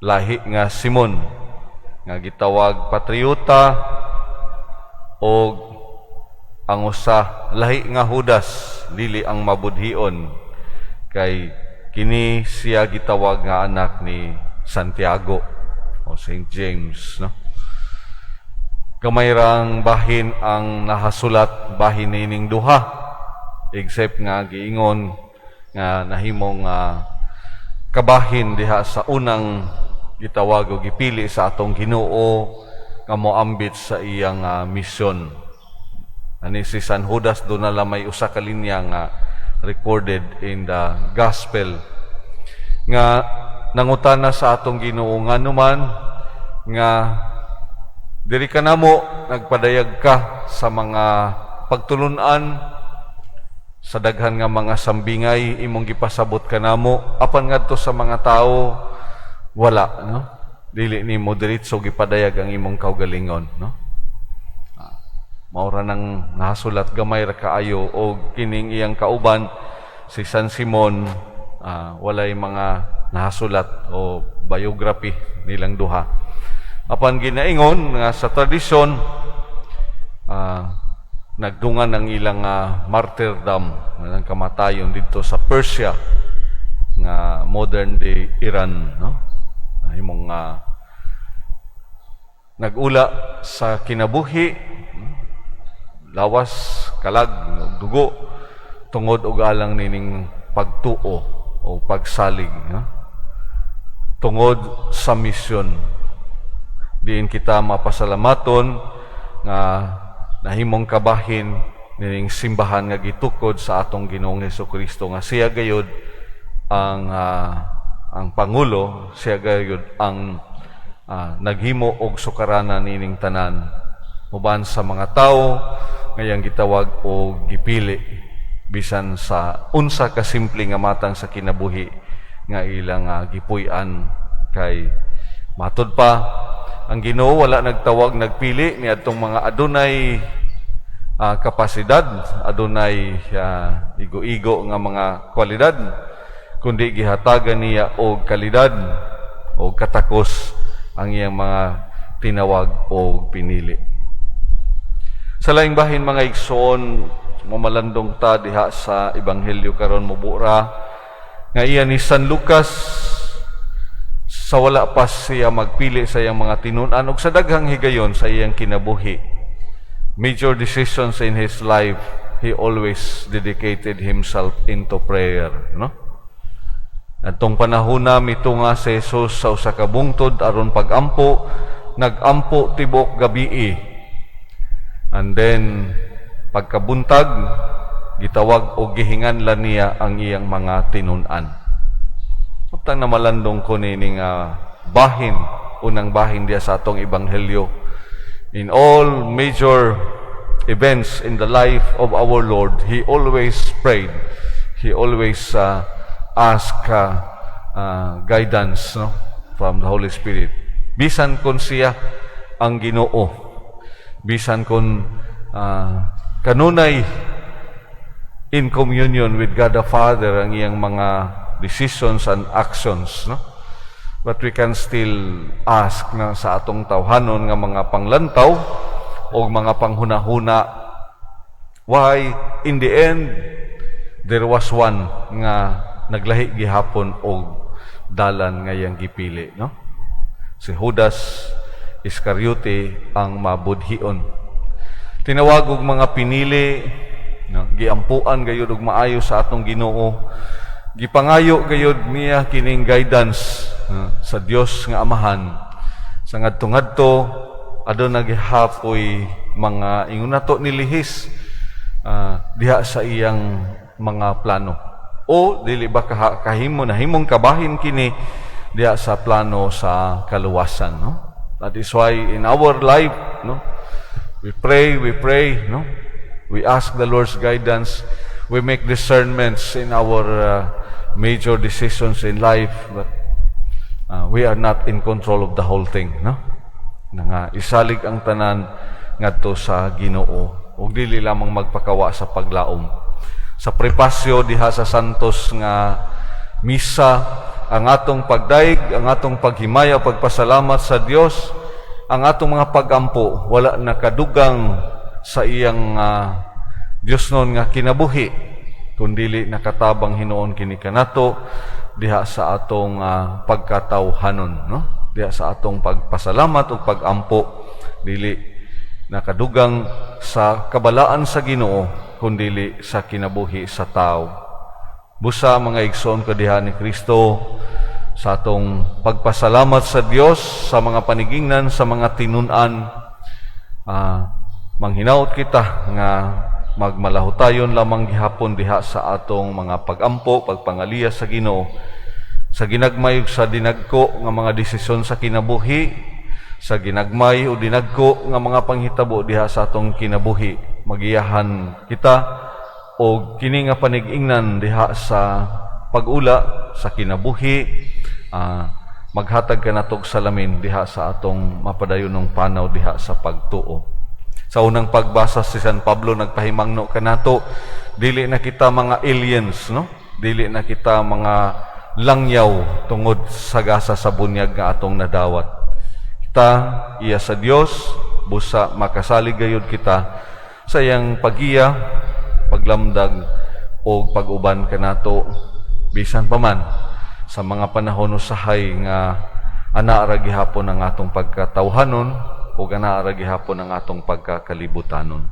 lahi nga Simon nga gitawag patriota o ang usa lahi nga Judas dili ang mabudhion kay kini siya gitawag nga anak ni Santiago o St. James, no? Gamay rang bahin ang nahasulat bahin nining duha except nga giingon nga nahimong kabahin diha sa unang gitawag o gipili sa atong Ginoo nga moambit sa iyang misyon. Ani si San Judas do na may usa ka linya nga recorded in the gospel nga nangutana sa atong Ginoo nga numan nga diri ka namo nagpadayag ka sa mga pagtulunan sa daghan nga mga sambingay imong gipasabot kanamo apan ngadto sa mga tao wala, no? Dili nimo diretso gipadayag ang imong kaugalingon, no? Maura nang nasulat gamay ra kaayo og kining iyang kauban si San Simon walay mga nasulat o biography nilang duha. Apan ginaingon nga sa tradisyon nagdungan ang ilang martyrdom ng kamatayon dito sa Persia nga modern day Iran, no? Himong nagula sa kinabuhi, lawas, kalag, dugo tungod og alang nining pagtuo o pagsalig, no? Tungod sa misyon. Diin kita mapasalamaton nga nahimong kabahin nining simbahan nga gitukod sa atong Ginoong Hesukristo nga siya gayud ang Pangulo, siya gayud ang naghimo og sukaranan nining tanan uban sa mga tao ngayang gitawag og gipili bisan sa unsa ka simple nga matang sa kinabuhi nga ilang gipuy-an kay matud pa ang Ginoo wala nagtawag nagpili ni adtong mga adunay kapasidad, adunay igo-igo nga mga kwalidad, kundi gihatagan niya og kalidad o katakos ang iyang mga tinawag o pinili. Sa laing bahin mga igsoon, mamalandong ta diha sa Ebanghelyo karon mubura nga iya ni San Lucas sa wala pa siya magpili sa iyang mga tinun-an ug sa daghang higayon sa iyang kinabuhi. Major decisions in his life, he always dedicated himself into prayer, no? Adtong panahon na mitunga si Jesus sa usa ka bungtod aron pagampo, nagampo tibok gabii. And then pagkabuntag gitawag og gihinganlan niya ang iyang mga tinun-an. Utang na malandong ko nining bahin, unang bahin diya sa atong Ebanghelyo. In all major events in the life of our Lord, He always prayed. He always asked guidance, no, from the Holy Spirit. Bisan kon siya ang Ginoo, bisan kon kanunay in communion with God the Father ang iyang mga decisions and actions, no? But we can still ask na sa atong tawhanon nga mga panglantaw o mga panghunahuna, why in the end there was one nga naglahi gihapon og dalan nga iyang gipili, no? Si Judas Iscariote ang mabudhion. Tinawag og mga pinili, no? Giampuan gayud og maayo sa atong Ginoo. Gipangayo gayud niya kining guidance sa Dios nga Amahan. Sa ngadto-ngadto adto nagihapoy mga ingon nato nilihis diha sa iyang mga plano. O dili ba kahimo nahimong kabahin kini diha sa plano sa kaluwasan, no? That is why in our life, no, we pray, no? We ask the Lord's guidance. We make discernments in our major decisions in life, but we are not in control of the whole thing, no? Nga isalig ang tanan ngadto sa Ginoo ug dili lamang magpakawa sa paglaom. Sa prepasyo diha sa santos nga misa ang atong pagdaig, ang atong paghimaya, pagpasalamat sa Dios, ang atong mga pagampo wala nakadugang sa iyang Dios noon nga kinabuhi, kundili nakatabang hinuon kini kanato diha sa atong pagkatawhanon, no? Diha sa atong pagpasalamat ug pagampo, dili nakadugang sa kabalaan sa Ginoo kundili sa kinabuhi sa tao. Busa mga igsoon kadiha ni Kristo, sa atong pagpasalamat sa Dios sa mga panigingnan, sa mga tinun-an, manghinaot kita nga magmalahutayon lamang gihapon diha sa atong mga pagampo, pagpangaliya sa Ginoo, sa ginagmay ug sa dinagko nga mga desisyon sa kinabuhi, sa ginagmay o dinagko nga mga panghitabo diha sa atong kinabuhi. Magiyahan kita o kini nga panigingnan diha sa pag-ula sa kinabuhi, maghatag ka natog salamin diha sa atong mapadayonong panaw diha sa pagtuo. Sa unang pagbasa si San Pablo nagpahimangno kanato, dili na kita mga aliens, no? Dili na kita mga langyaw tungod sa gasa sa bunyag nga atong nadawat. Kita iya sa Dios, busa makasalig gayud kita sa iyang pagiya, paglamdag o pag-uban kanato bisan pa man sa mga panahon usahay nga anaa ra gihapon ang atong pagkatawhanon o anaa ra gihapon ang atong pagkakalibutanon.